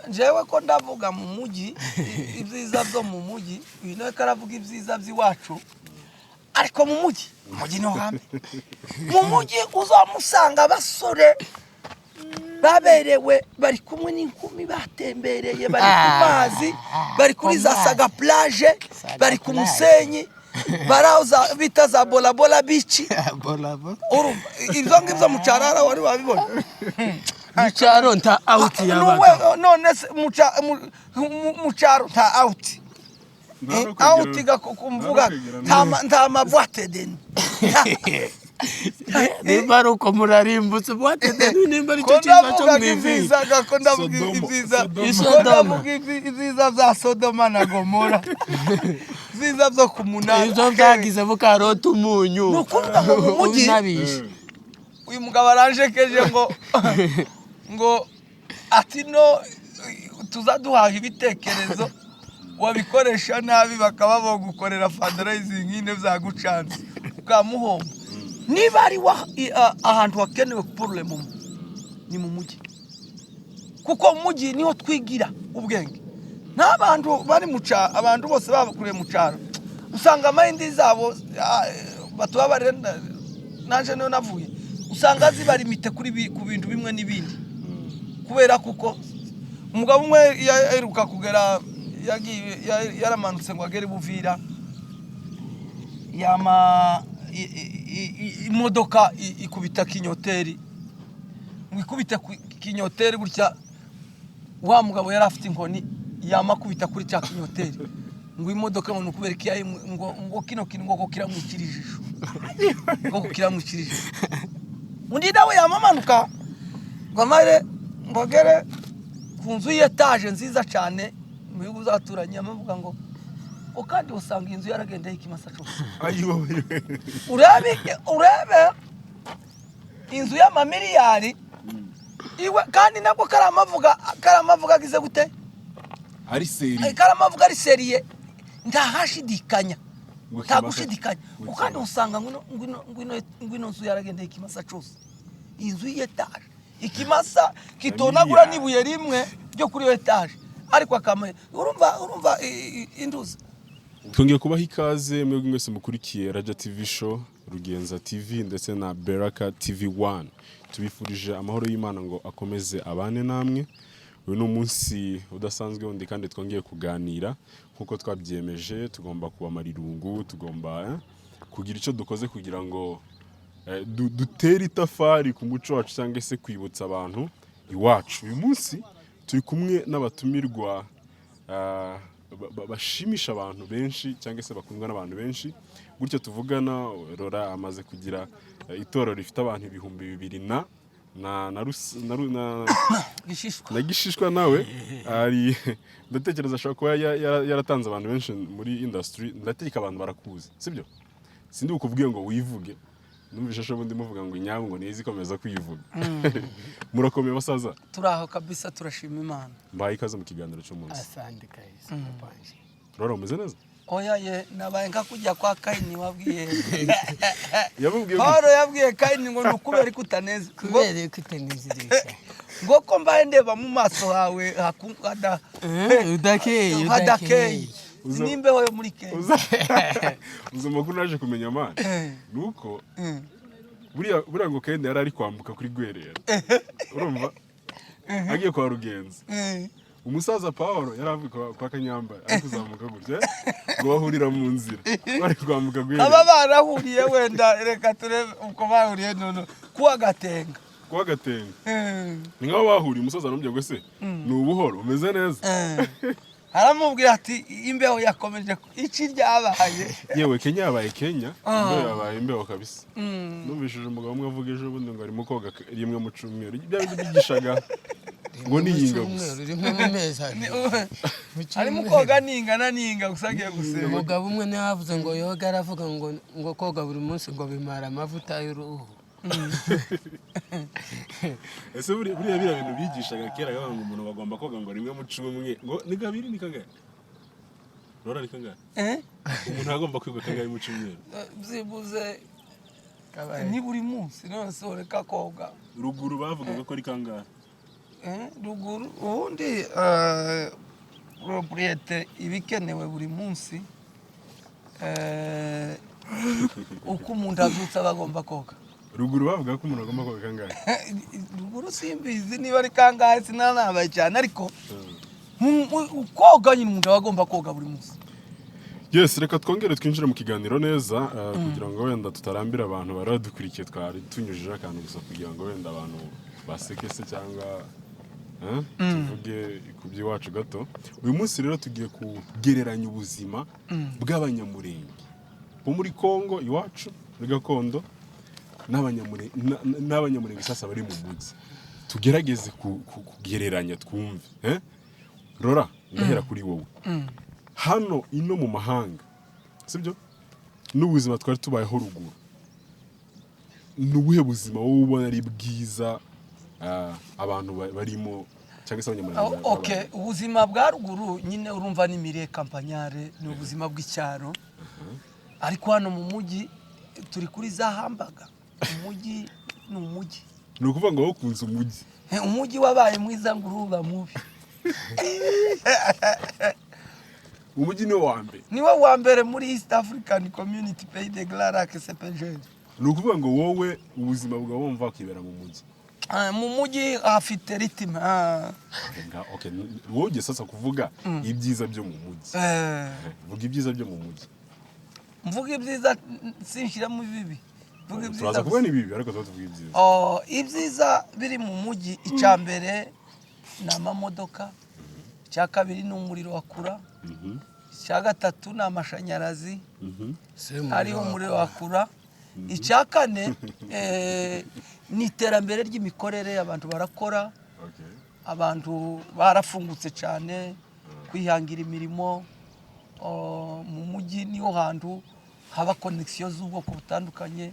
Jewe ko ndavuga mu mujyi ibyiza byo mu mujyi bino karavuga ibyiza by'iwacu ariko mu mujyi no hamwe mu mujyi uzamusanga basore baberewe bari kumwe n'inkumi batembereye bari ku mazi bari kuri za Saga plage bari ku musenyi baraza bita za bola beach ibyo ngibyo mu carara wari wabibona mucharo nta out yabaga none mucharo nta out out kumvuga nta mabwate deni nimba ruko murarimbutse bwate deni nimba ari cyo kiza cyo mwivi ko ndavuga ibyiza za Sodoma na Gomora ibyiza byo kumunara ibyo byagize bukarota umunyu nukuvuga ngo mu mujyi uyu mugabo aranjekeje ngo ati no tuzaduhaha ibitekerezo wabikoresha nabi bakaba bogukorera fundraising nyine vyagucanze ukamuhomba niba ari ahantu hakenewe problem ni mu mujyi kuko mu mujyi niho twigira ubwenge n'abantu bari muca abantu bose babakuriye mu caro usanga amahindi zabo batubabare nanje no navuye usanga zibari mite kuri ku bintu bimwe n'ibindi kubera kuko umugabo umwe yaheruka kugera yaramanutse ngo agere Buvira yama imodoka ikubita kinyoteri ngikubita kinyoteri gutya wa mugabo yari afite inkoni yama kubita kuri cya kinyoteri ngo imodoka ngo kubera kiyaye ngo kino ngo kiramwikirijisho ngo kiramwikirijisho undi nawe yamamanuka ngo amare ngogere ku nzu y'etage nziza cyane mu bihugu zaturanye amavuga ngo kandi usanga inzu yaragendeye ikimasa cyose urebe inzu y'amamiliyari iwe kandi nabwo karamavuga gize gute ari seri karamavuga ari seriye ndahashidikanya tagushidikanya kandi usanga ngwino nzu yaragendeye ikimasa cyose inzu y'etage ikimasa kitonagura nibuye rimwe ryo kuri etage ariko akamwe urumva induza twongeye kubaha ikaze mwebwe mwese mukurikiye Raja TV show Rugenza TV ndetse na Beraka TV 1 tubifurije amahoro y'Imana ngo akomeze abane namwe uyu no munsi udasanzwe undi kandi twongeye kuganira nkuko twabyemeje tugomba kubamara irungu tugomba kugira icyo dukoze kugira ngo dutera itafari ku muco wacu cyangwa se kwibutsa abantu iwacu uyu munsi turi kumwe n'abatumirwa bashimisha abantu benshi cyangwa se bakundwa n'abantu benshi gutyo tuvugana Rora amaze kugira itorero rifite abantu 2000 na gishishwa nawe ari ndatekereza ashaka kuba yaratanze abantu benshi muri industry ndategeka abantu barakuze sibyo sindi ukubwiye ngo wivuge numvisha sho bundi muvuga ngo inyabo ngo nizi komeza kwivuga murakomeye basaza turaho kabisa turashima Imana mbaye ikaze mu kiganiro cyo munsi asandi kaisa panje Rora umeze neza oya ye nabaye nka kujya kwa Kaini wabwiye yabubwiye yabwiye Kaini ngo nukubera kutaneze kubera kutanezereza ngo ko mbaye ndeba mu maso hawe hakunda udakeye nimbeho yo muri Kenya uzo makuru naje kumenya amana nuko buriya ngo Kaini yari ari kwambuka kuri Gwerera urumva agiye kwa Rugenza umusaza Paul yaravuye kwa Kanyamba ari kuzamuka gutya ngo bahurira mu nzira bari kwambuka Gwerera aba barahuriye wenda reka turebe uko bahuriye none kuwa Gatenga ni ngaho bahuriye umusaza n'umubye ngo se ni ubuhoro umeze neza aramubwira ati imbeho yakomeje iki ryabaye yewe Kenya yabaye Kenya imbeho yabaye imbeho kabisa numvishije umugabo umwe avuga ejo bundi ngo arimo koga rimwe mu cyumweru bya bigishaga ngo niyinga gusa rimwe mu meza arimo koga ninga gusagiye gusenga umugabo umwe ne yavuze ngo yoga aravuga ngo koga buri munsi ngo bimara amavuta y'uruhu ese buriya bintu bigishaga kera ngo umuntu bagomba koga ngo rimwe mu cyumweru ngo ni kabiri ni kangahe Rora ni kangahe umuntu agomba kwiga kangahe mu cyumweru byibuze ni buri munsi none se reka koga ruguru bavugaga ko ari kangahe ruguru ubundi propriete ibikenewe buri munsi uko umuntu azutse aba agomba koga. Ruguru bavuga ko umuntu agomba koga kangahe? Ruguru simbizi niba ari kangahe sinanabaye cyane ariko koga nyine umuntu aba agomba koga buri munsi. Yes, reka twongere twinjire mu kiganiro neza kugira ngo wenda tutarambira abantu baradukurikiye twari tunyujije akantu gusa kugira ngo wenda abantu baseke se cyangwa tuvuge ku by'iwacu gato. Uyu munsi rero tugiye kugereranya ubuzima bw'abanyamurenge bo muri Kongo iwacu muri gakondo n'abanyamurenge sasa bari mu mujyi. Tugerageze kugereranya twumve. Rora, ndahera kuri wowe. Hano ino mu mahanga, sibyo? N'ubuzima twari tubayeho ruguru. N'ubuhe buzima wowe ubona ari bwiza abantu barimo cyangwa se abanyamurenge? Okay, ubuzima bwa ruguru nyine urumva ni mire kampanyare, ni ubuzima bw'icyaro. Ariko hano mu mujyi turi kuri za hambaga. Umujyi ni umujyi. Ni ukuvuga ngo wakunze umujyi. Umujyi wabaye mwiza nguruba mubi. Umujyi ni wa mbere. Ni wa mbere muri East African Community Pays de Glarac CPG. Ni ukuvuga ngo wowe ubuzima bwawe wumva kwibera mu mujyi. Mu mujyi afite ritime. Okay, wowe sasa kuvuga ibyiza byo mu mujyi. Vuga ibyiza byo mu mujyi. Mvuga ibyiza sinshira mu bibi. Mvuga ibyiza. Turaza kuvuga ni bibi ariko tuvuga ibyiza. Ibyiza biri mu mujyi icyambere na amamodoka. Cya kabiri ni umuriro wakura. Cya gatatu ni amashanyarazi. Hariho umuriro wakura. Icya kane ni iterambere ry'imikorere, abantu barakora. Abantu barafungutse cyane kwihangira imirimo. Mu mujyi niho hantu haba connection z'ubwoko butandukanye.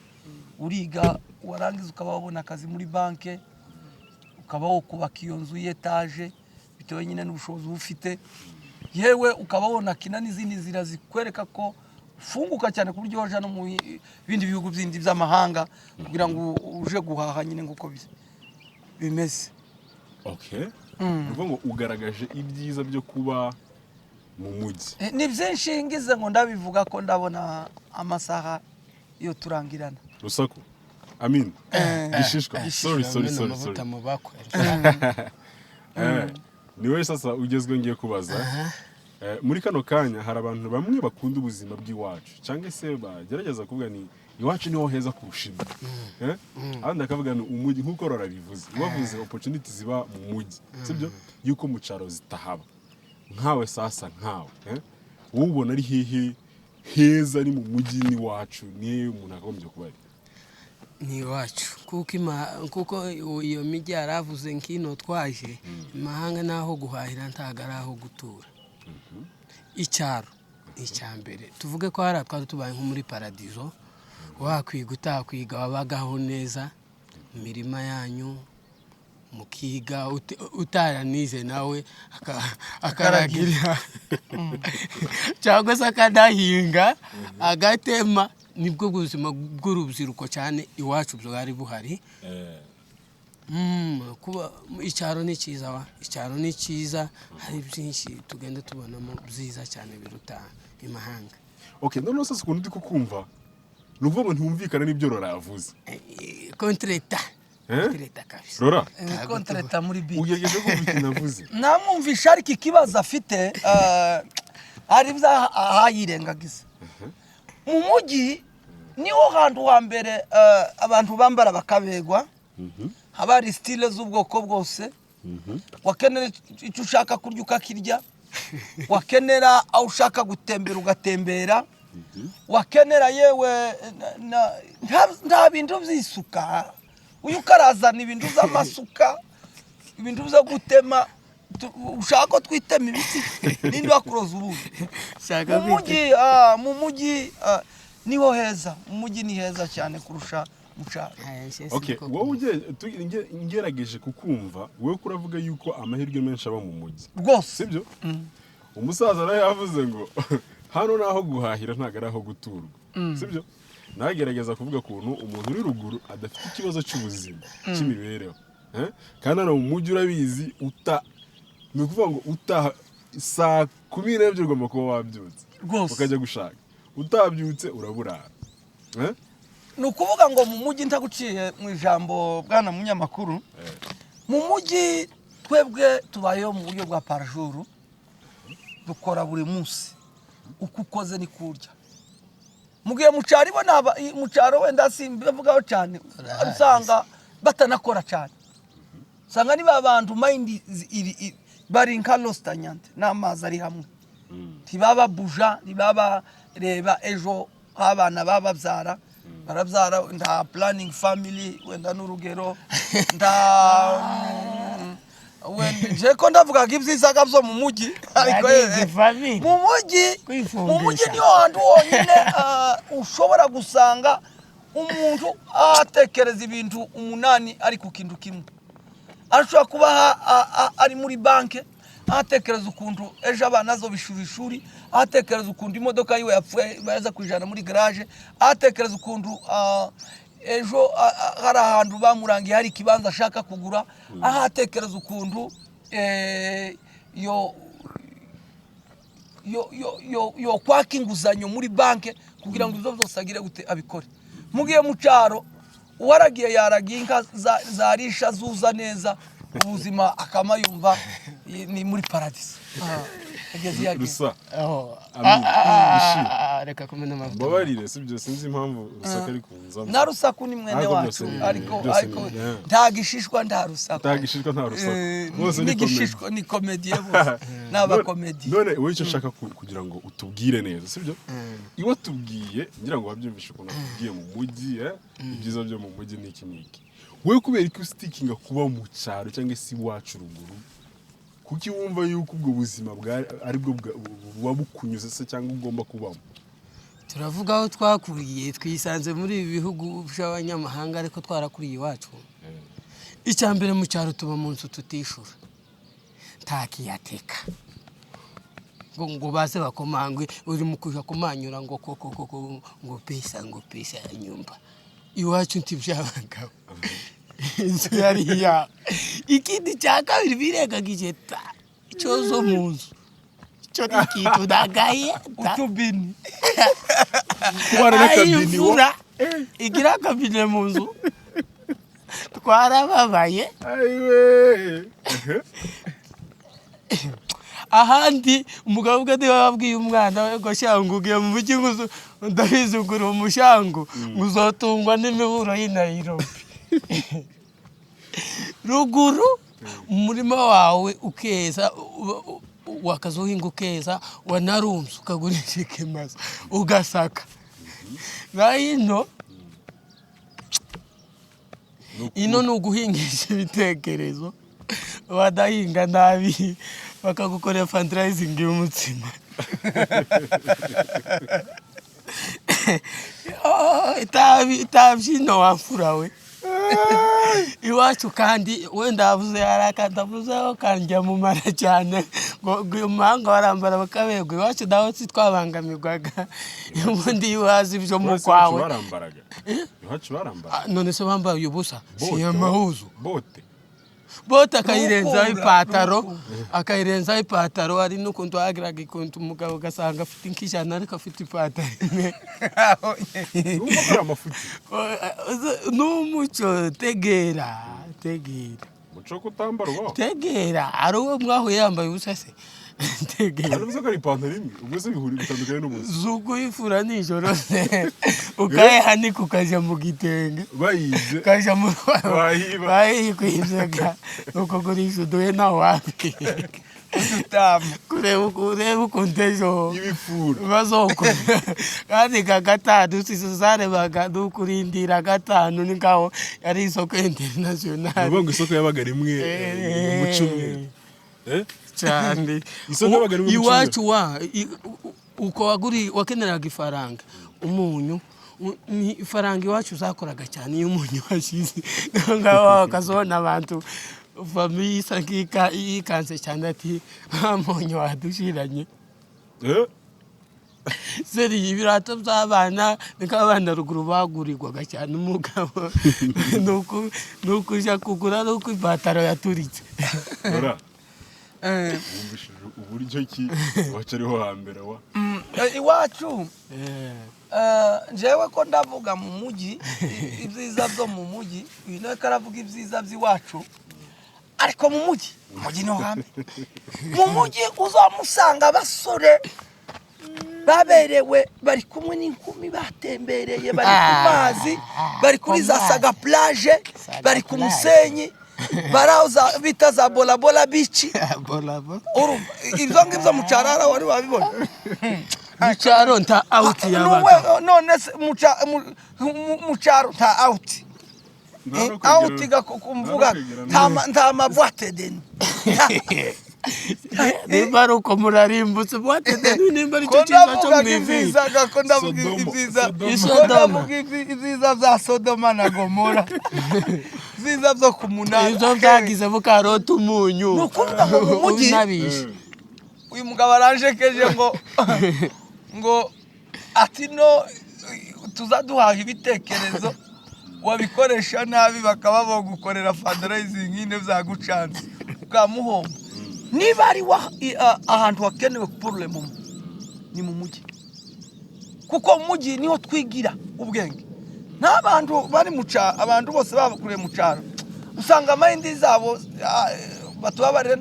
Uriga warangiza ukaba wabona akazi muri banke, ukaba wo kubaka iyo nzu y'etage bitewe nyine n'ubushobozi ufite. Yewe ukaba wabona kina n'izindi nzira zikwereka ko ufunguka cyane ku buryo waje no mu bindi bihugu byindi by'amahanga kugira ngo uje guhaha nyine nguko bimeze. Okay. Uvuga ngo ugaragaje ibyiza byo kuba mu mujyi. Ni byinshi ngize ngo ndabivuga ko ndabona amasaha yo turangirana. Rusaku. Amin. Gishishwa. Sorry. Niwe sasa ugezwe ngiye kubaza. Muri kano kanya hari abantu bamwe bakunda ubuzima bw'iwacu cyangwa se bagerageza kuvuga ni iwacu niho heza kurushinda. Abandi akavuga ni umujyi nkuko Rora bivuze. Wavuze opportunity ziba mu mujyi. Sibyo? Yuko mu cyaro zitahaba. Nkawe sasa nkawe. Wowe ubona ari hehe heza ni mu mujyi ni wacu ni umuntu agombye kuba ari? Ni wacu kuko iyo mijyi yaravuze nkino twaje imahanga naho guhahira ntagaraho gutura. Icyaro icyambere tuvuge ko hari twari tubaye nko muri paradizo, wakwiga utakwiga wabagaho neza imirima yanyu mukiga utaranize nawe akaragira cyangwa se akadahinga agatema. Nibwo buzima bw'urubyiruko cyane iwacu bwari buhari. Kuba icyaro ni cyiza icyaro ni cyiza, hari byinshi tugenda tubonamo byiza cyane biruta imahanga. Okay, none sasa kundi ndi kukumva nuvuga ngo ntumvikana n'ibyo Rora yavuze. Kontreta kabisa. Rora kontreta muri bi ugejeje ko bikinavuze namwumvisha ariko ikibazo afite ari bya ahayirengagiza. Mu mujyi niho hantu wa mbere abantu bambara bakabegwa. Habari style z'ubwoko bwose. Wakenera icyo ushaka kurya ukakirya. Wakenera aho ushaka gutembera ugatembera. Wakenera yewe nta bintu by'isuka. Uyu karazana ibintu z'amasuka, ibintu byo gutema. Ushaka twitema ibiti nindi wakuroza uruzi. Mu mujyi niho heza. Mu mujyi ni heza cyane kurusha mucyaro. Okay, wowe ngerageje kukumva wowe kuravuga yuko amahirwe menshi aba mu mujyi rwose, sibyo? Umusaza nawe yavuze ngo hano naho guhahira ntagaraho guturwa, sibyo? Nagerageza kuvuga kuntu umuntu uri ruguru adafite ikibazo cy'ubuzima cy'imibereho, kandi hano mu mujyi urabizi ni ukuvuga ngo utaha saa 12 ugomba kuba wabyutse ukajya gushaka, utabyutse uraburara. Ni ukuvuga ngo mu mujyi ntaguciye mu ijambo bwana munyamakuru, mu mujyi twebwe tubayeho mu buryo bwa parajuru, dukora buri munsi uko ukoze ni kurya. Mugiye mucari bo naba mucaro wenda simbivugaho cyane, usanga batanakora cyane, usanga niba abantu mind bari nkalosta nyante n'amazi ari hamwe, ntibaba buja, ntibaba reba ejo abana bababyara barabyara, nda planning family wenda n'urugero nda wenda ko ndavuga ibyiza gabyo mu mujyi, ariko mu mujyi niho hantu honyine ushobora gusanga umuntu atekereza ibintu 8 ari ku kintu kimwe. Ashobora kuba ari muri banke atekereza ukuntu ejo abana zo bishuri, atekereza ukuntu imodoka yiwe yapfuye baza kwijana muri garage, atekereza ukuntu ejo hari ahantu bamurangiye hari ikibanza ashaka kugura, atekereza ukuntu yo kwaka inguzanyo muri banke kugira ngo ibyo byose agire gute abikore. Mugiye mu cyaro uwaragiye yaragiye inka zarisha zuza neza, ubuzima akamayumva ni muri paradise. Rusa reka kumena amavuta babarire, sibyo sinzi impamvu Rusaka ari kunza. Na Rusaku ni mwene wacu, ariko ntagishishwa nta Rusaku, bose ni komedie, bose n'aba komedie. None wowe icyo ushaka kugira ngo utubwire neza, sibyo? Iwo tubwiye ngira ngo wabyumvishe ukuntu tubwiye mu mujyi, ibyiza byo mu mujyi n'iki n'iki. Wowe kubera ko stickinga kuba mu cyaro cyangwa se iwacu ruguru, kuki wumva yuko ubwo buzima aribwo wabukunyuze se cyangwa ugomba kubamo? Turavuga aho twakuriye, twisanze muri ibi bihugu by'abanyamahanga, ariko twarakuriye iwacu. Icyambere mu cyaro tuba mu nzu tutishura, ntakiyateka ngo baze bakomangwe, uri mu kuja kumanyura ngo ngo pesa nyumba. Iwacu ntibyabagabo, inzu yari ya ikindi cya kabiri birengagije icyozo mu nzu, icyo ni ikintu ndagaye utubini ayivura igira akabine mu nzu, twarababaye. Ahandi umugabo ubwo ndiwe wabwiye umwana we ngo shangu ugiye mu mujyi ndabizugura umushango uzotungwa n'imiburo y'i Nairobi. Ruguru umurima wawe ukeza, wakazuhinga ukeza, wanarunze ukagurisha ikimaze ugasaka. Ino ni uguhingisha ibitekerezo, wadahinga nabi bakagukorera fundraising y'umutsima. Itabyino wamfura we. Iwacu kandi wenda avuze arakadavuzeho kanjya mu mara cyane ngo umanga warambara bakabegwa. Iwacu daho twabangamirwaga, ubundi wazi ibyo mu kwawe. Iwacu barambara none se bambaye ubusa, si amahuzu bote akayirenzaho ipataro, ari n'ukuntu wagiraga ikuntu umugabo ugasanga afite inkijana ariko afite ipataro imwe. N'umuco tegera muco kutambara ubaho, tegera ari uwo mwahuye yambaye ubusa se, tegera aravuze ko ari ipantaro imwe, ubwo se bihuri bitandukanye n'ubusa. Zuko yifura nijoro se ukayihanika ukajya mu gitenge, bayize kaja mu bayikwizega uko gurisha uduhe nawe wapi kureba ukuntu ejo ibifura bazokora. Kandi gatanu zarebaga dukurindira gatanu, ni ngaho yari isoko international. Uvuga ngo isoko yabaga rimwe mu cyumweru cyane. Iwacu uko wakeneraga ifaranga, umunyu ni ifaranga iwacu zakoraga cyane, iyo umunyu washize ngaho wakazona abantu famille sakika ikanse cyane ati amonyo wadushiranye. seri ibirato by'abana niko abana ruguru bagurirwaga cyane umugabo nuko ujya kugura nuko ipataro yaturitse wumvishije uburyo ki wacu ariho hambere wa iwacu njyewe ko ndavuga mu mujyi ibyiza byo mu mujyi uyu nawe karavuga ibyiza by'iwacu ariko mu mujyi niho hambere mu mujyi uzamusanga abasore baberewe bari kumwe n'inkumi batembereye bari ku mazi bari kuri za saga plage bari ku musenyi baraza bita za bola bici ibyo ngibyo mu cyarara wari wabibona mu cyaro nta out yabaga none mu cyaro nta out out kumvuga nta mabwate deni nimba ari uko murarimbutse bwate deni nimba ari cyo cyiza cyo mwiviza ko ndavuga ibyiza bya Sodoma na Gomora ibyiza byo ku munani ibyo byagize bukarota umunyu ni ukuvuga ngo mu mujyi uyu mugabo aranjekeje ngo ati no tuzaduhaha ibitekerezo wabikoresha nabi bakaba bagukorera fundraising nyine byagucanze ukamuhomba niba ari ahantu hakenewe problem ni mu mujyi kuko mu mujyi niho twigira ubwenge n'abantu bari mu cyaro abantu bose babakuriye mu cyaro usanga amayindi zabo batubabarira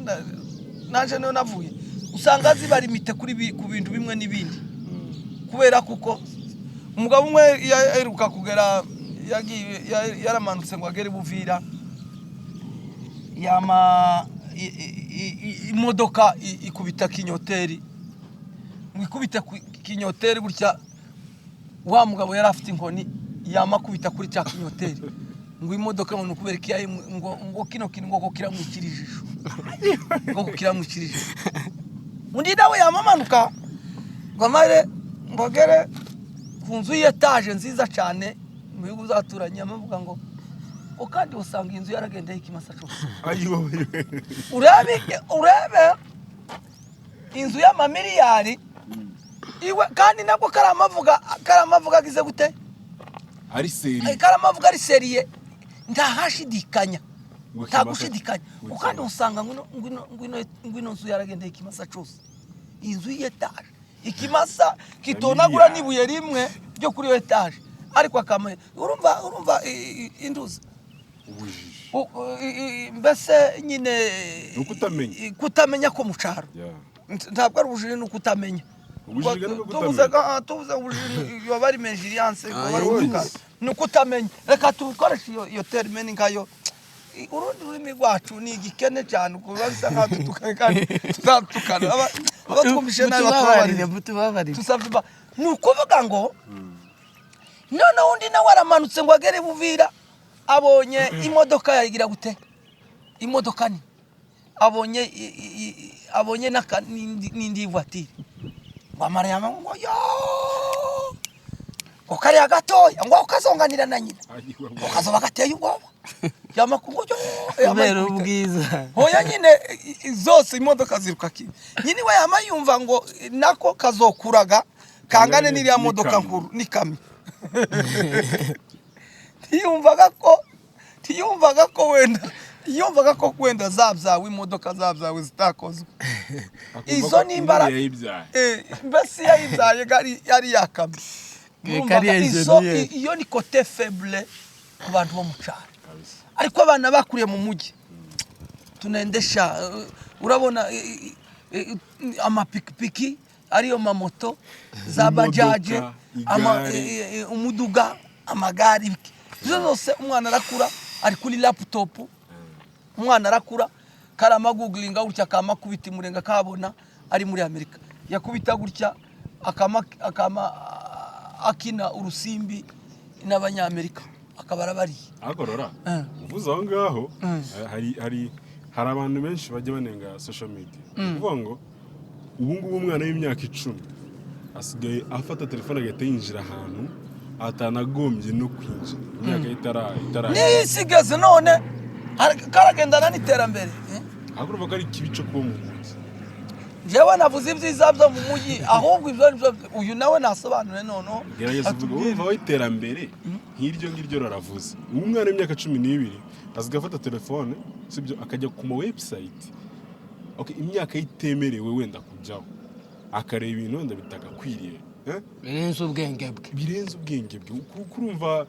nanje niyo navuye usanga ziba limite ku bintu bimwe n'ibindi kubera kuko umugabo umwe yaheruka kugera yaramanutse ngo agere Buvira imodoka ikubita kinyoteri ikubita kinyoteri gutya wa mugabo yari afite inkoni yamakubita kuri cya kinyoteri ngo imodoka ngo kubera kiyaye ngo kino kintu ngo kiramwikirijisho ngo kiramwikirijisho undi nawe yamamanuka bamare ngogere ku nzu y'etage nziza cyane mu bihugu zaturanye amavuga ngo kandi usanga inzu yaragendeye ikimasa cyose urebe inzu y'amamiliyari iwe kandi nabwo karamavuga gize gute ari seri karamavuga ari seriye ndahashidikanya ntagushidikanya kandi usanga ngwino nzu yaragendeye ikimasa cyose inzu y'etage ikimasa kitonagura nibuye rimwe ryo kuri etage ariko akamwe urumva induza mbese nyine kutamenya ko mu cyaro ntabwo ari ubujiji n'ukutamenya tubuze ubujiji yoba ari menjiriyanse ni ukutamenya reka tubikoreshe iyo terimeni nkayo urundi rurimi rwacu ni igikene cyane ukuba bisa nkaho tutukane kandi tuzatukana abatwumvishe nabi batubabarire ni ukuvuga ngo none undi nawe aramanutse ngo agere Buvira abonye imodoka yagira gute imodoka ni abonye n'indi voiture wamara yama ngo yo ngo kari agatoya ngo ukazonganira na nyina ukazoba gateye ubwoba yama ngo yo kubera ubwiza hoya nyine zose imodoka ziruka kindi nyine we yama yumva ngo nako kazokuraga kangane n'iriya modoka nkuru nikamye tiyumvaga ko wenda zabyawe imodoka zabyawe zitakozwe izo nimbara mbese yayibyaye yari yakamye iyo ni kote faible ku bantu bo mu cyaro ariko abana bakuriye mu mujyi tunendesha urabona amapikipiki ariyo mamoto za bajaje umuduga amagari zose umwana arakura ari kuri laptop umwana arakura karama googlinga gutya kama kubita murenga kabona ari muri Amerika yakubita gutya akama akina urusimbi n'abanyamerika akabara bari agorora uvuze aho ngaho hari abantu benshi bajya banenga social media kuvuga ngo ubu ngubu umwana w'imyaka 10 asigaye afata telefone agahita yinjira ahantu atanagombye no kwinjira imyaka itara nisigaze none karagendana n'iterambere agomba ko ari kibico kuba mu mujyi jewe navuze ibyiza byo mu mujyi ahubwo ibyo nibyo uyu nawe nasobanure noneho gerageza uvuga aho iterambere nk'iryo ngiryo raravuze umwana w'imyaka 12 azigafata telefone sibyo akajya ku ma website okay imyaka itemerewe wenda kujyaho akareba ibintu wenda bitagakwiriye birenze ubwenge bwe kurumva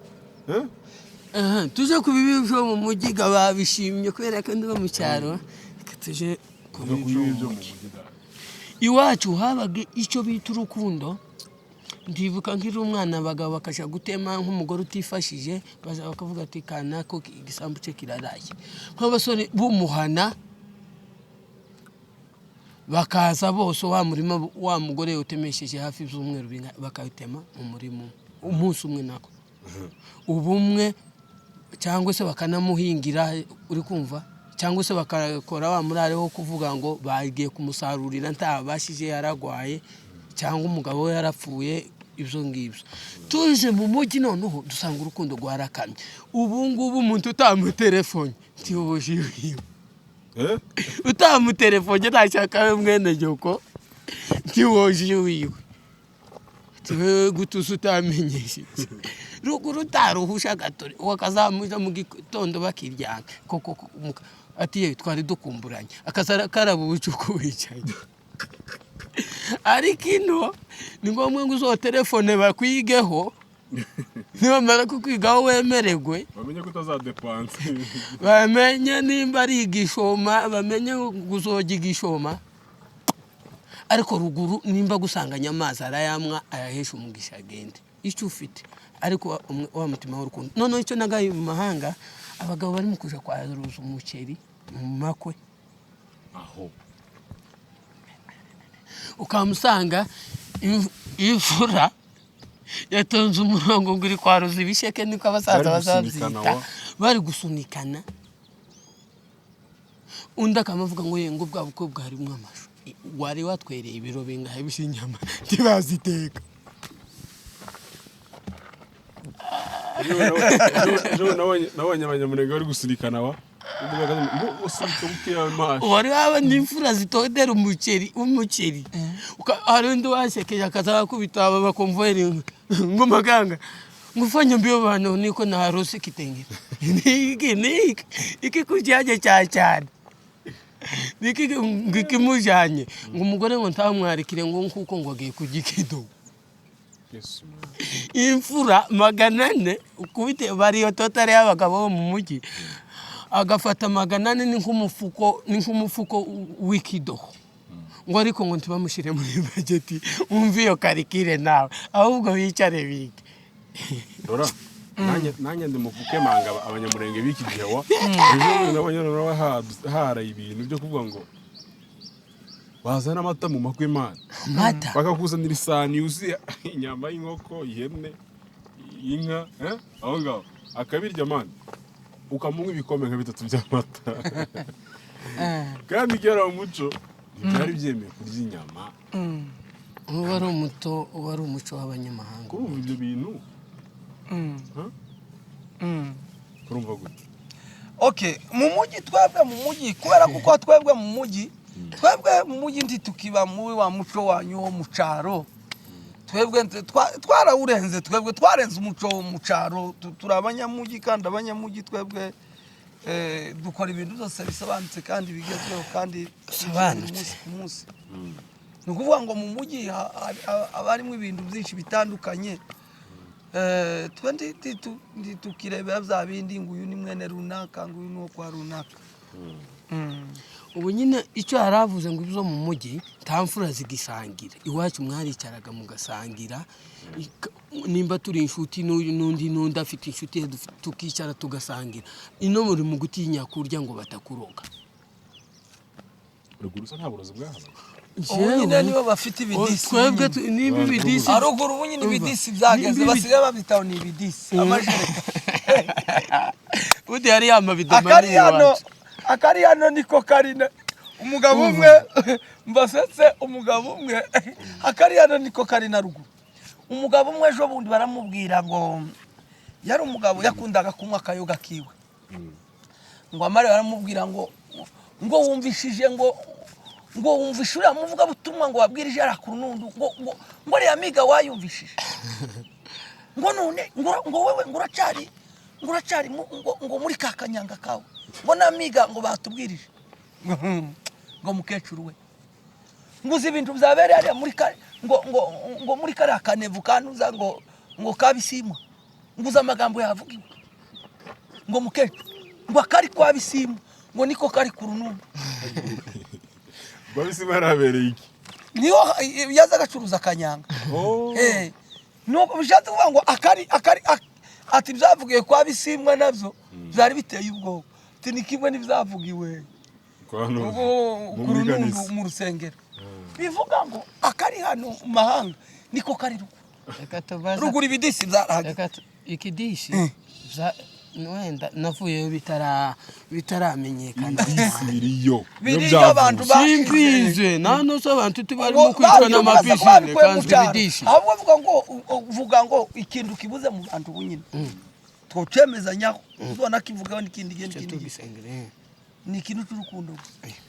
tuje kubibi byo mu mujyi babishimye kubera ko ndi mu cyaro tuje kubibi byo mu mujyi iwacu habaga icyo bita urukundo ndibuka nkiri umwana abagabo bakasha gutema nk'umugore utifashije bakavuga ati kana ko igisambu cye kiraraye nk'abasore bumuhana bakaza bose wa murima wa mugore utemesheje hafi z'umweru bakayitema mu murimo umunsi umwe nako ubumwe cyangwa se bakanamuhingira uri kumva cyangwa se bakakora wa murare wo kuvuga ngo bagiye kumusarurira ntabashije yaragwaye cyangwa umugabo we yarapfuye ibyo ngibyo tuje mu mujyi noneho dusanga urukundo rwarakamye ubu ngubu umuntu utamutelefone ntiyoboje wiwe utamutelefone ntashaka mwene nyoko ntiwoje wiwe tiwe gutuza utamenyeshe ruguru taruhusha gatore wakazamuza mu gitondo bakiryana koko ati twari dukumburanye akazara karabucuko wicaye ariko ino ni ngombwa ngo uzo telefone bakwigeho nibamara kukwigaho wemeregwe bamenye ko utazadepanse bamenye nimba ari igishoma bamenye guzoga igishoma ariko ruguru nimba gusanganya amazi arayamwa ayahesha umugisha agende icyo ufite ariko wa mutima w'urukundo none icyo nagaye mu mahanga abagabo bari mu kuja kwaruza umuceri mu makwe aho ukamusanga imfura yatonze umurongo nguri kwaruza ibisheke niko abasaza bazabyita bari gusunikana undi akamavuga ngo yengo bwa bukobwa harimo amashu wari watwereye ibiro bingahe bishinyama ntibaziteka nabonye abanyamurenge bari gusunikana wari wabona imfura zitondera umuceri hari undi washekeje akazakubita aba bakomveri ngo maganga ngufanye mbiyo bantu niko naharose kitenge iki kujaje cyane niki mujanye ngo umugore ngo ntamwarikire ngo nkuko ngo agiye kugikido Yesu imfura 400 ukubite bariyo totale y'abagabo mu mujyi agafata 400 n'nkumufuko w'ikido ngo ariko ngo ntibamushire muri budget umviyo karikire nawe ahubwo wicare bige dora nanye ndimuvuke manga abanyamurenge biki gihewa ejo n'abanyarwanda hara ibintu byo kuvuga ngo bazana amata mu makwe Imana mata bakakuzanira isani yuzuye inyama y'inkoko ihene inka aho ngaho akabirya mani ukamunywa ibikombe nka 3 by'amata kandi gera umuco byari byemeye kurya inyama wari umuco w'abanyamahanga kurumva ibyo bintu kurumva gute okay mu mujyi twebwe mu mujyi kubera kuko twebwe mu mujyi ntitukiba muri wa muco wanyu wo mucaro twebwe twarawurenze twebwe twarenze umuco wo mucaro turabanyamujyi kandi abanyamujyi twebwe dukora ibintu byose bisobanutse kandi bigezweho kandi umunsi ku munsi ni ukuvuga ngo mu mujyi abarimo ibintu byinshi bitandukanye tukirebera bya bindi ngo uyu ni mwene runaka ngo uyu ni uwo kwa runaka ubu nyine icyo yaravuze ngo izo mu mujyi ntamfura zigisangira iwacu mwaricaraga mugasangira nimba turi inshuti n'undi afite inshuti tukicara tugasangira ino muri mu gutinya kurya ngo batakuroga ruguru sa nta burozi bwahaba nyine nibo bafite ibidisi twebwe niba ibidisi aruguru ubu nyine ibidisi byageze basigaye babitaho ni ibidisi amajereka undi hari amabido manini iwacu akari hano niko karina umugabo umwe mbasetse umugabo umwe akari hano niko karina ruguru umugabo umwe ejo bundi baramubwira ngo yari umugabo yakundaga kunywa akayoga kiwe ngo amare baramubwira ngo wumvishije ngo ngo wumvishe uriya muvuga butumwa ngo wabwirije ara ku runundu ngo riya miga wayumvishije ngo none ngo wewe ngo uracari ngo muri kakanyanga kawe ngo namiga ngo batubwirije ngo mukecuru we ngo uzi ibintu byabereye ari muri ngo muri kariya kanevu kanuza ngo kabisima ngo uzi amagambo yavugiwe ngo mukecuru ngo akari kwa bisima ngo niko kari ku runundu babisima yarabereye iki niyo yaza agacuruza akanyanga nuko bishatse kuvuga ngo akari ati byavugiye kwa bisimwa nabyo byari biteye ubwoba ati ni kimwe n'ibyavugiwe ku runundu mu rusengero bivuga ngo akari hano mu mahanga niko kari ruguru ibidisi byarahagaze ikidishi wenda navuyeyo bitaramenyekana biriyo abantu simbize nano so abantu tubarimo kwitwa n'amapishine kanzwe bidishi ahubwo vuga ngo ikintu kibuze mu bantu bunyine twocemezanyaho uzona kivugaho n'ikindi ni ikintu cy'urukundo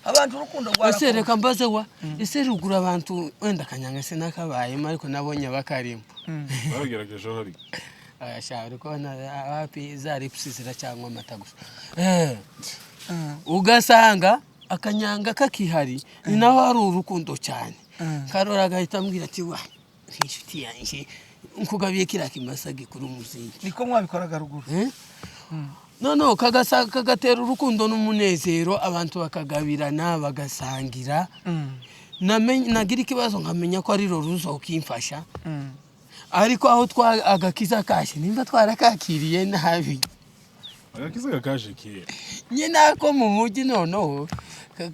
abantu urukundo rwara ese reka mbaze ese rugura abantu wenda kanyanga se nakabayemo ariko nabonye bakarimo bagerageje hari ashaka ko na hapi za ripsi ziracyangwa amata gusa ugasanga akanyanga kakihari ni naho hari urukundo cyane karora agahita ambwira ati wa inshuti yanjye nkugabiye kira kimasage kuri umuziki niko mwabikoraga ruguru no kagatera urukundo n'umunezero abantu bakagabirana bagasangira nagira ikibazo nkamenya ko ari ruzo ukimfasha ariko aho agakiza kashe nimba twarakakiriye nabi agakiza gakaje kiye nyina ko mu mugi noneho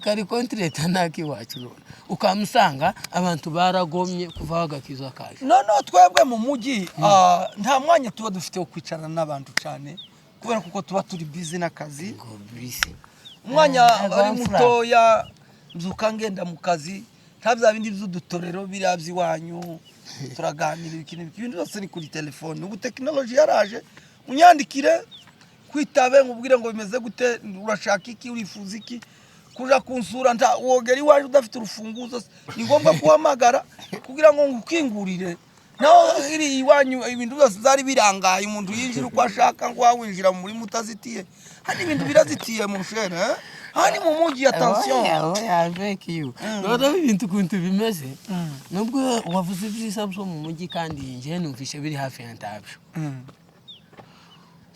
kari kontreta naki wacu ukamusanga abantu baragomye kuva agakiza kashe twebwe mu mugi nta mwanya tuba dufite wo kwicarana n'abantu cyane kubera kuko tuba turi busy n'akazi umwanya ari mutoya mzuka ngenda mu kazi ntabya bindi by'udutorero birabyi wanyu turaganira ibintu byose ni kuri telefone ubu technology yaraje unyandikire kwitabe ngubwire ngo bimeze gute urashaka iki urifuza iki kuja kunsura nta wogeri waje udafite urufunguzo ni ngombwa kuhamagara kugira ngo ngukingurire naho iri iwanyu ibintu byose zari birangaye umuntu yinjira uko ashaka ngo wawinjira muri mutazitiye hari ibintu birazitiye mu shere hani mu mugi attention avec you rero ibintu kuntu bimeze nubwo wavuze ibyiza byo mu mugi kandi nje numvishe biri hafi yantabyo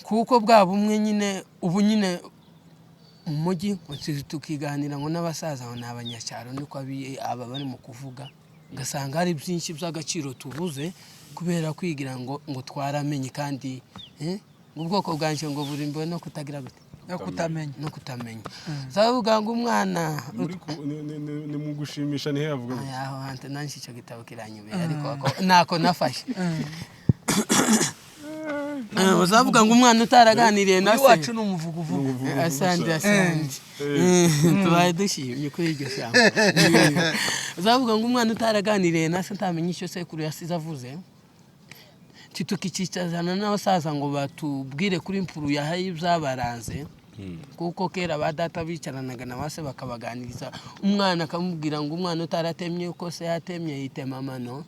kuko bwa bumwe nyine ubu nyine mu mugi tukiganira ngo n'abasaza n'abanyacyaro niko aba bari mu kuvuga gasanga hari byinshi by'agaciro tubuze kubera kwigira ngo twaramenye kandi ubwoko bwanje ngo buri mbo no kutagira gute no kutamenya zavuga ngo umwana ni mu gushimisha nihe yavuga aho hante nanshi cyo gitabo kiranyubeye ariko nako nafashe bazavuga ngo umwana utaraganiriye na se wacu n'umuvuguvugu asandi tubaye dushimye kuri iryo shyamba bazavuga ngo umwana utaraganiriye na se ntamenye icyo sekuru yasize avuze tukicicazana n'abasaza ngo batubwire kuri impuru yahaye ibyabaranze kuko kera ba data bicaranaga na base bakabaganiriza umwana akamubwira ngo umwana utaratemye uko se yatemye yitema amano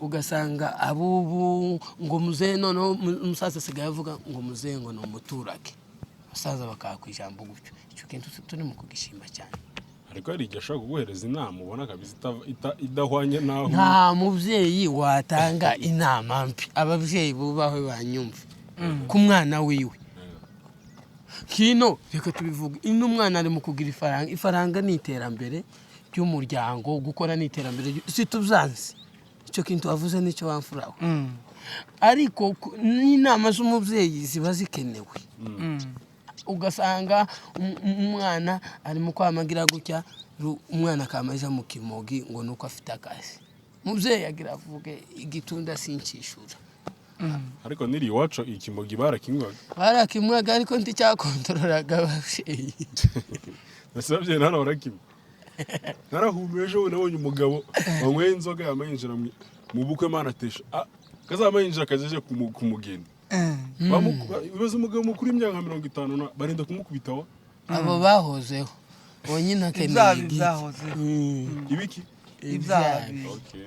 ugasanga abubu ngo muze noneho umusaza asigaye avuga ngo muze ngo ni umuturage abasaza bakakwijambo gutyo icyo kintu turi mu kugishima cyane ariko hari igihe ashobora kuguhereza inama ubona kabisa idahwanye naho nta mubyeyi watanga inama mbi ababyeyi bubaho banyumve ku mwana wiwe kino reka tubivuga ino umwana ari mu kugira ifaranga ni iterambere ry'umuryango gukora ni iterambere situbyanze icyo kintu wavuze nicyo wamfuraho ariko n'inama z'umubyeyi ziba zikenewe ugasanga umwana ari mu kwamagira gutya umwana akamaja mu kimogi ngo nuko afite akazi mubyeyi agira avuge igitunda sincishura ariko niri iwacu ikimogi barakimwaga ariko nticyakontroraga ababyeyi nasabye nana barakimwe narahumeje we nabonye umugabo wanyweye inzoga yamayinjira mu bukwe manatesha kazamayinjira kajeje kumugenda bibaza umugabo mukuru imyaka 50 barinda kumukubitaho abo bahozeho wonyine akeneye ibyabi igiti. byahoze ibiki ibyabi okay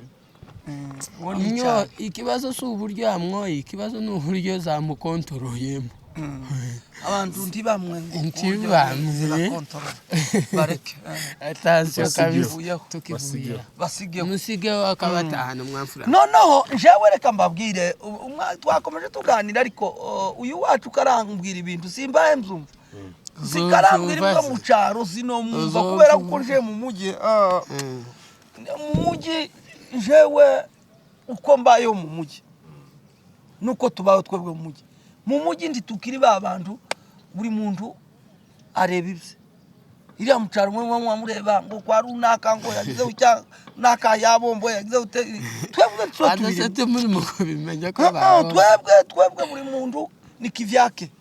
uwo ni Nyo icyabi. ikibazo si uburyo yamwoye, ikibazo ni uburyo zamukontoroyemo. abantu ntibamwe Ntibamwe. bareke Atasiyo kabisa Basigeho. tukivuye. basigeho Musigeho akabatahana mwamfura. noneho jewe reka mbabwire twakomeje tuganira ariko uyu wacu karambwira ibintu simbaye mzumva zikarambwira ibyo mu cyaro zinomwumva kubera ko nje mu mujyi mu mujyi jewe uko mbayeho mu mujyi nuko tubaho twebwe mu mujyi. Mu mujyi ndi tukiri ba bantu buri muntu areba ibye. Iriya mu cyaro mwe mwamureba ngo kwa runaka ngo yagize ucya naka yabombo yagize twebwe tso tubiri. Adasete muri mu kubimenya ko baho. Twebwe buri muntu ni kivyake.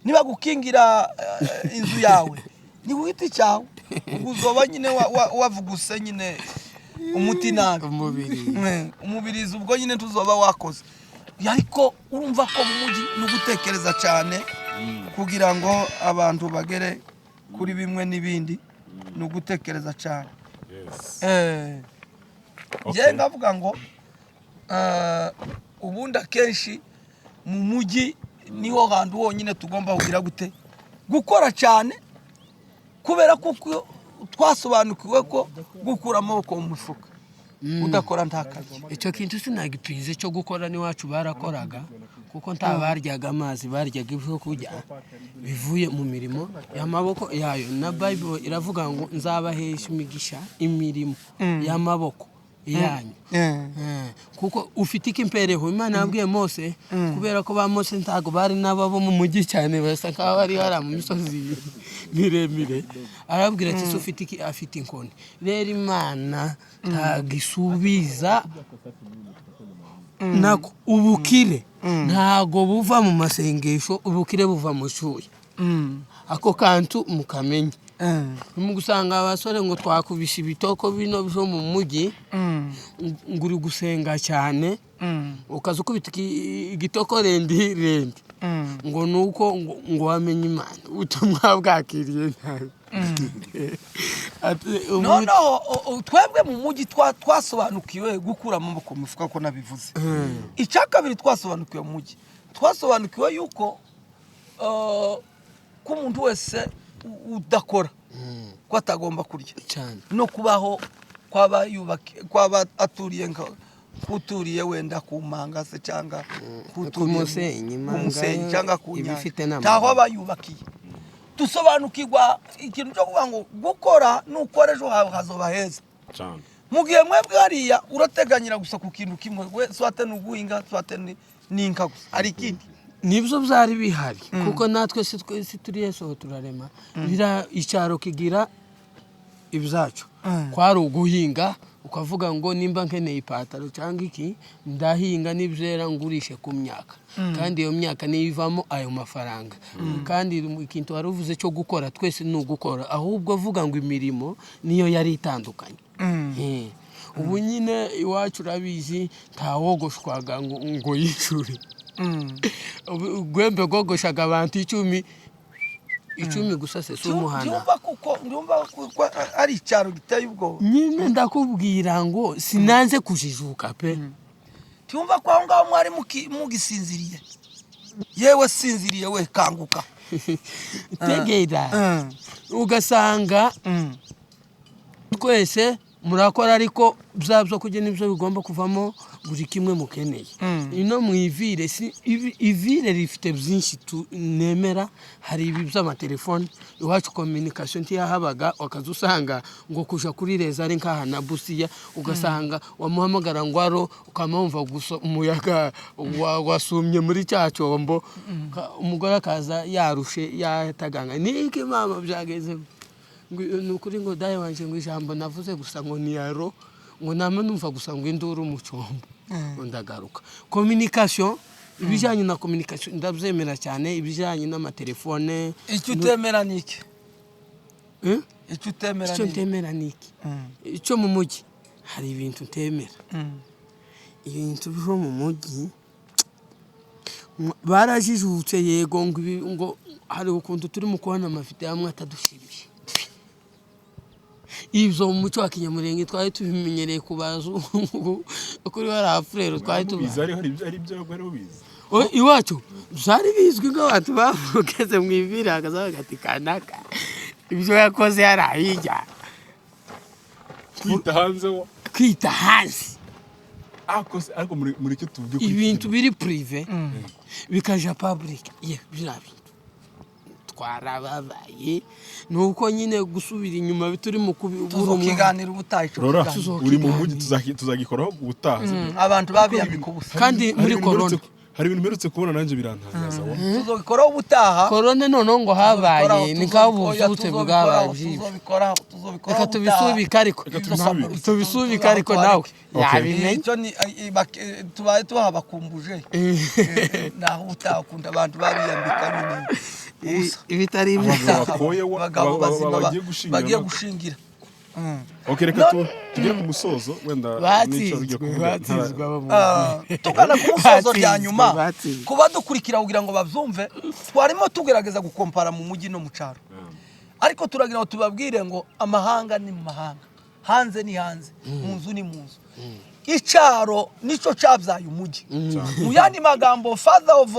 Niba gukingira inzu yawe ni witi cyawe uzoba nyine wavuguse nyine umuti nabi umubirizi ubwo nyine tuzoba wakoze. Ariko urumva ko mu mujyi no gutekereza cyane kugira ngo abantu bagere kuri bimwe n'ibindi no gutekereza cyane. Je ngavuga ngo ubundi akenshi mu mujyi niho hantu honyine tugomba kugira gute gukora cyane kubera kuko twasobanukiwe ko gukura amaboko mu mufuka udakora ntakazi. Icyo kintu sinagipinze cyo gukora ni wacu barakoraga kuko ntabaryaga amazi baryaga ibyo kurya bivuye mu mirimo y'amaboko yayo. Na Bible iravuga ngo nzabahesha imigisha imirimo y'amaboko yanyu. Kuko ufite ikimpereho Imana yabwiye Mose kubera ko ba Mose ntago bari nababo mu mujyi cyane basa nkaho bari hara mu misozi miremire. Arabwira ati ufite iki afite inkoni. Rero Imana tagisubiza nako ubukire ntago buva mu masengesho, ubukire buva mu shuye. Ako kantu mukamenye. Mu gusanga abasore ngo twakubisha ibitoko bino byo mu mujyi nguri gusenga cyane ukaza ukubita igitoko rendi ngo nuko ngo wamenye Imana ubutumwa bwakiriye nabi. No twebwe mu mujyi twasobanukiwe gukura amaboko mu mufuka ko nabivuze. Icya kabiri twasobanukiwe mu mujyi twasobanukiwe yuko ko umuntu wese udakora ko atagomba kurya cyane no kubaho kwaba aturiye wenda ku manga se cyangwa kumusenyi cyangwa kunyanya taho abayubakiye. Dusobanukirwa ikintu cyo kuvuga ngo gukora nukora ejo hawe hazoba heza cyane. Mu gihe mwebwe hariya urateganyira gusa ku kintu kimwe we swate n'uguhinga swate n'inka gusa ari ikindi nibyo byari bihari kuko natwe si turi Yesu turarema bira icyaro kigira ibyacu kwari uguhinga ukavuga ngo nimba nkeneye ipataro cyangwa iki ndahinga nibyera ngurishe ku myaka kandi iyo myaka nivamo ayo mafaranga kandi ikintu waruvuze cyo gukora twese ni ugukora ahubwo avuga ngo imirimo niyo yari itandukanye. Ubu nyine iwacu urabizi ntawogoshwaga ngo yishure gwembe gogoshaga abantu 10 gusa se umuhana. Ndumva kuko ari icyaro giteye ubwo nyine ndakubwira ngo sinanze kujijuka pe. Tumva kwa ngaho mwari mugisinziriye yewe sinziriye we kanguka tegera ugasanga twese murakora ariko byabyo kujye nibyo bigomba kuvamo buri kimwe mukeneye. Ino mu ivire si ivire rifite byinshi nemera hari ibi by'amatelefone iwacu communication ntiyahabaga wakazusanga ngo kuja kuri reza ari nkaha na busiya ugasanga wamuhamagara ngwaro ukamumva gusa umuyaga wasumye muri cyacombo umugore akaza yarushe yataganga niki mama byageze nukuri ngo daye wanje ngo ijambo navuze gusa ngo ni yaro ngo nama numva gusa ngo induru mu cyombo ndagaruka. Communication ibijanye na communication ndabyemera cyane ibijanye n'amatelefone. Icyo utemera niki icyo utemera niki icyo mu mujyi hari ibintu utemera ibintu byo mu mujyi barajijutse yego ngo hari ukuntu turi mu kubona amafite amwe atadushimye ibyo mu muco wa kinyamurenge twari tubimenyereye ku bazungu kuri bariya furero twari tubizi hari ibyo bari bizi iwacu byari bizwi nk'abantu bavugeze mu iviri hakaza bagati kanaka ibyo yakoze yari ahijya kwita hanze ariko muri cyo tuvuge ibintu biri prive bikaja public biriya bintu twarababaye nuko nyine gusubira inyuma bituri mu kubura kiganiro ubutaha uri mu mujyi tuzagikoraho ubutaha abantu babiyambika ubusa kandi muri corona hari ibintu mperutse kubona nanjye birantangaza tuzobikoraho ubutaha corona none ngo habaye ni kabuzutse bwabaye reka tubisubika ariko tubisubika ariko nawe yabimenye tubaye tuhabakumbuje naho ubutaha ukunda abantu babiyambika nyine ibitari bagiye gushingira reka tugere ku musozo wenda tugana ku musozo rya nyuma kuba dukurikira kugira ngo babyumve twarimo tugerageza gukompara mu mujyi no mu cyaro ariko turagira ngo tubabwire ngo amahanga ni mu mahanga hanze ni hanze mu nzu ni mu nzu icyaro nicyo cyabyaye umujyi mu yandi magambo father of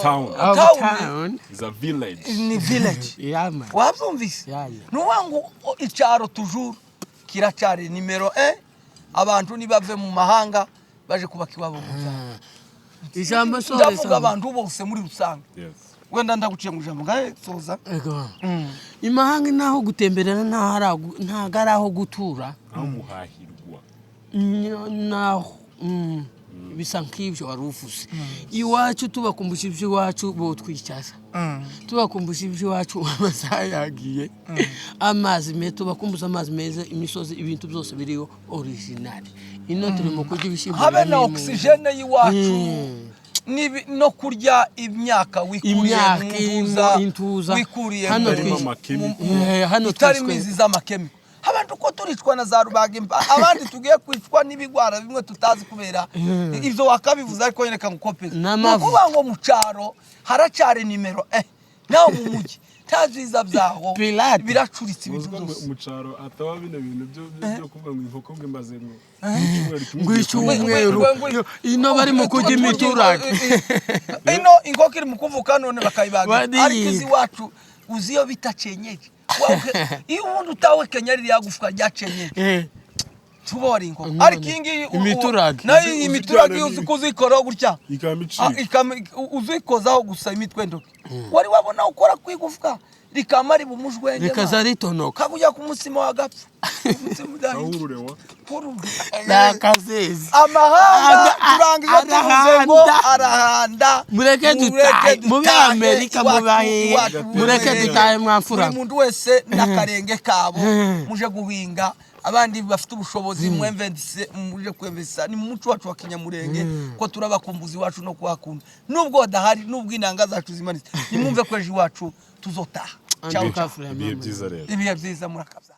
town is a village ni village wabyumvise nuwa ngo icyaro toujours kiracyari nimero 1 abantu nibave mu mahanga baje kubaka iwabo mu cyaro ijambo so ndavuga abantu bose muri rusanga wenda ndaguciye mu jambo ngahe soza imahanga naho gutemberera ntago ari aho gutura aho muhahirwa naho bisa nk'ibyo wari uvuze iwacu tubakumbusha iby'iwacu bo twicaza tubakumbusha iby'iwacu amasaha yagiye amazi meza tubakumbuza amazi meza imisozi ibintu byose biriho original ino turi mu kurya ibishyimbo habe na oxygene y'iwacu no kurya imyaka wikuriye hano twimizi z'amakemiko abantu ko turicwa na za rubaga abandi tugiye kwicwa n'ibigwara bimwe tutazi kubera ivyo wakabivuza ariko yereka ngukopeza kuba ngo mu cyaro haracyari nimero naho mu mujyi taziza byaho biracuritse ibintu byose mu cyaro ataba bino bintu byo kuvuga ngo inkoko ngo maze ngw'icyumweru ino bari mu kujya imiturage ino inkoko iri mu kuvuka none bakayibaga ariko izi wacu uziyo bitacenyeje iyo umuntu utawe Kenya riri yagufwa ryacenyeje tubora inkoko ariko ingi imiturage nayo imiturage uzi kuzikora gutya uzikozaho gusa imitwe ndoke wari wabona ukora kwigufwa rikamari bumujwenge rikaza ritonoka kakujya ku musimo wagapfa nakazezi amahanga turangiza tuvuze ngo arahanda mureke dutahe muri Amerika mureke dutahe mwamfura umuntu wese n'akarenge kabo muje guhinga abandi bafite ubushobozi muje kwemvesa ni mu muco wacu wa Kinyamurenge ko turabakumbuzi wacu no kwakunda nubwo dahari nubwo inanga zacu zimanitse nimwumve ko ejo wacu tuzotaha ibihe byiza rero ibihe byiza murakabya